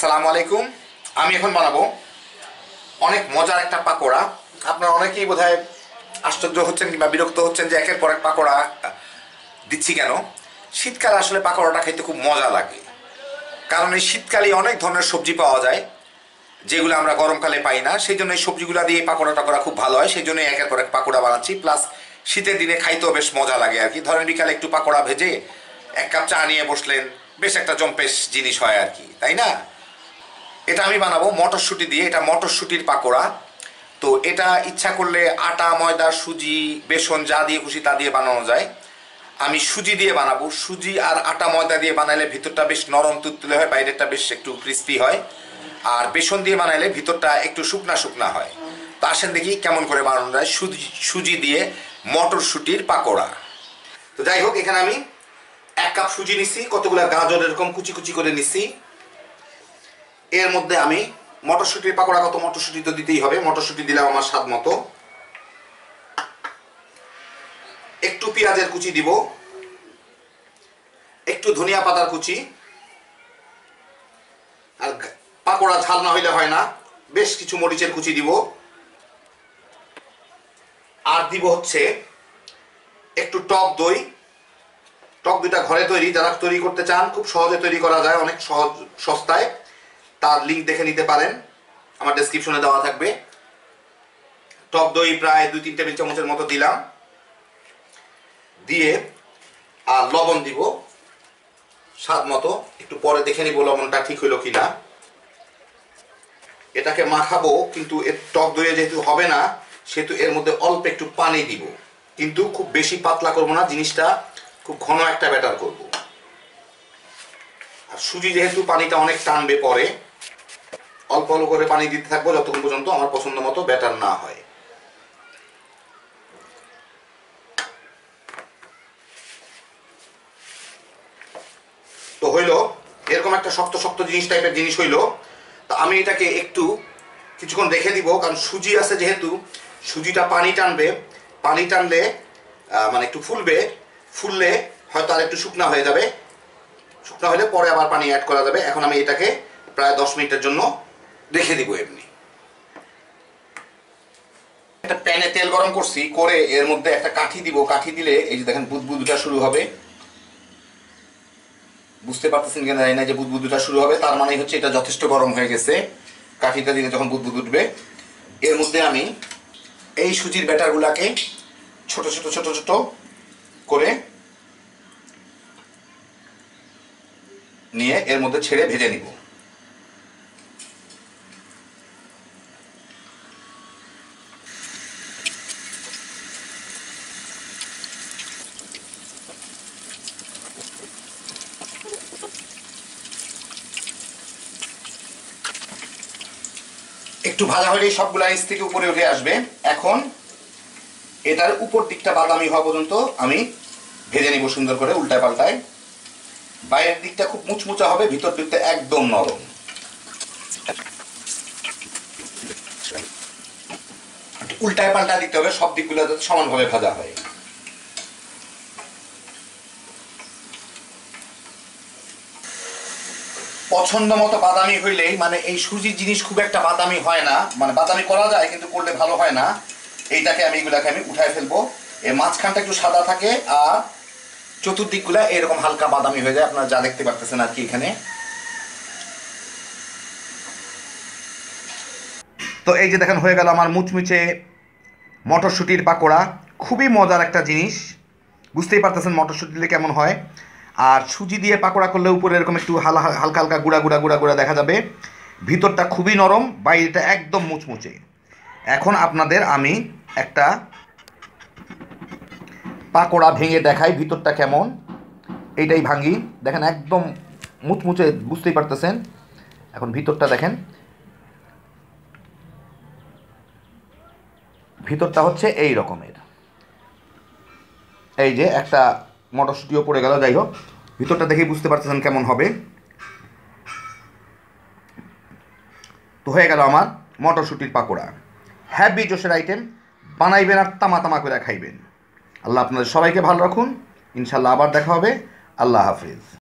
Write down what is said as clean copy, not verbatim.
আসসালামু আলাইকুম। আমি এখন বানাবো অনেক মজার একটা পাকোড়া। আপনারা অনেকেই বোধহয় আশ্চর্য হচ্ছেন কিংবা বিরক্ত হচ্ছেন যে একের পর এক পাকোড়া দিচ্ছি কেন। শীতকালে আসলে পাকোড়াটা খেতে খুব মজা লাগে, কারণ এই শীতকালে অনেক ধরনের সবজি পাওয়া যায় যেগুলো আমরা গরমকালে পাই না। সেই জন্য এই সবজিগুলো দিয়ে পাকোড়াটা করা খুব ভালো হয়, সেই জন্য একের পর এক পাকোড়া বানাচ্ছি। প্লাস শীতের দিনে খাইতেও বেশ মজা লাগে আর কি। ধরেন বিকালে একটু পাকোড়া ভেজে এক কাপ চা নিয়ে বসলেন, বেশ একটা জম্পেশ জিনিস হয় আর কি, তাই না? এটা আমি বানাবো মটরশুঁটি দিয়ে। এটা মটরশুঁটির পাকোড়া। তো এটা ইচ্ছা করলে আটা, ময়দা, সুজি, বেসন যা দিয়ে খুশি তা দিয়ে বানানো যায়। আমি সুজি দিয়ে বানাবো। সুজি আর আটা ময়দা দিয়ে বানাইলে ভিতরটা বেশ নরম তুলতুলে হয়, বাইরেটা বেশ একটু ক্রিস্পি হয়। আর বেসন দিয়ে বানাইলে ভিতরটা একটু শুকনা শুকনা হয়। তো আসেন দেখি কেমন করে বানানো যায় সুজি দিয়ে মটরশুঁটির পাকোড়া। তো যাই হোক, এখানে আমি 1 কাপ সুজি নিচ্ছি, কতগুলো গাজর এরকম কুচি কুচি করে নিচ্ছি। এর মধ্যে আমি মটরশুঁটির পাকোড়া, কত মটরশুঁটি তো দিতেই হবে, মটরশুঁটি দিলাম আমার স্বাদ মতো। একটু পেঁয়াজের কুচি দিব, একটু ধনিয়া পাতার কুচি। আর পাকোড়া ঝাল না হইলে হয় না, বেশ কিছু মরিচের কুচি দিব। আর দিব হচ্ছে একটু টক দই। টক দইটা ঘরে তৈরি, যারা তৈরি করতে চান খুব সহজে তৈরি করা যায়, অনেক সহজ সস্তায়। তার লিঙ্ক দেখে নিতে পারেন, আমার ডেসক্রিপশনে দেওয়া থাকবে। টক দই প্রায় 2-3 টেবিল চামচের মতো দিলাম, দিয়ে আর লবণ দিব স্বাদ মতো। একটু পরে দেখে নিব লবণটা ঠিক হইলো কিনা। এটাকে মাখাবো, কিন্তু এর টক দইয়ে যেহেতু হবে না সেহেতু এর মধ্যে অল্প একটু পানি দিব, কিন্তু খুব বেশি পাতলা করব না, জিনিসটা খুব ঘন একটা ব্যাটার করব। আর সুজি যেহেতু পানিটা অনেক টানবে পরে, অল্প অল্প করে পানি দিতে থাকবো যতক্ষণ পর্যন্ত আমার পছন্দ মতো ব্যাটার না হয়। তো হইলো এরকম একটা শক্ত শক্ত জিনিস টাইপের জিনিস হইলো। তো আমি এটাকে একটু কিছুক্ষণ রেখে দিব, কারণ সুজি আছে যেহেতু, সুজিটা পানি টানবে। পানি টানলে মানে একটু ফুলবে, ফুললে হয়তো আর একটু শুকনা হয়ে যাবে। শুকনা হলে পরে আবার পানি অ্যাড করা যাবে। এখন আমি এটাকে প্রায় 10 মিনিটের জন্য রেখে দিব এমনি। একটা প্যানে তেল গরম করছি, করে এর মধ্যে একটা কাঠি দিব। কাঠি দিলে এই যে দেখেন বুদবুদটা শুরু হবে। বুঝতে পারতেছেন কিনা জানি না, যে বুদবুদটা শুরু হবে তার মানে হচ্ছে এটা যথেষ্ট গরম হয়ে গেছে। কাঠিটা দিলে যখন বুদবুদ উঠবে, এর মধ্যে আমি এই সুজির ব্যাটারগুলাকে ছোট ছোট ছোট ছোট করে নিয়ে এর মধ্যে ছেড়ে ভেজে নিব। একটু ভাজা হলেই সবগুলা নিচ থেকে উপরে উঠে আসবে। এখন এটার উপর দিকটা বাদামি হওয়া পর্যন্ত আমি ভেজে নিব সুন্দর করে, উল্টায় পাল্টায়। বাইরের দিকটা খুব মুচমুচা হবে, ভিতর দিকটা একদম নরম। উল্টায় পাল্টায় দিতে হবে, সব দিকগুলো যাতে সমানভাবে ভাজা হয়। পছন্দ মতো বাদামি হইলেই, মানে এই সুজির জিনিস খুব একটা বাদামি হয় না, মানে বাদামি করা যায় কিন্তু করলে ভালো হয় না। এইটাকে আমি এগুলাকে আমি উঠায় ফেলবো। এর মাঝখানটা একটু সাদা থাকে আর চতুর্দিকগুলা এরকম হালকা বাদামি হয়ে যায়, আপনারা যা দেখতে পারতেছেন আর কি এখানে। তো এই যে দেখেন হয়ে গেল আমার মুচমুচে মটরশুঁটির পাকোড়া। খুবই মজার একটা জিনিস, বুঝতেই পারতেছেন মটরশুঁটি দিলে কেমন হয়। আর সুজি দিয়ে পাকোড়া করলে উপরে এরকম একটু হালকা হালকা গুঁড়া গুঁড়া গুঁড়া গুঁড়া দেখা যাবে। ভিতরটা খুবই নরম, বাইরেটা একদম মুচমুচে। এখন আপনাদের আমি একটা পাকোড়া ভেঙে দেখাই ভিতরটা কেমন। এইটাই ভাঙি, দেখেন একদম মুচমুচে, বুঝতেই পারতেছেন। এখন ভিতরটা দেখেন, ভিতরটা হচ্ছে এই রকমের। এই যে একটা মটরশুঁটিও পড়ে গেল, যাই হোক ভিতরটা দেখেই বুঝতে পারতেছেন কেমন হবে। তো হয়ে গেল আমার মটরশুঁটির পাকোড়া। হ্যাভি জোশের আইটেম, বানাইবেন আর তামা তামা করে খাইবেন। আল্লাহ আপনাদের সবাইকে ভালো রাখুন। ইনশাল্লাহ আবার দেখা হবে। আল্লাহ হাফিজ।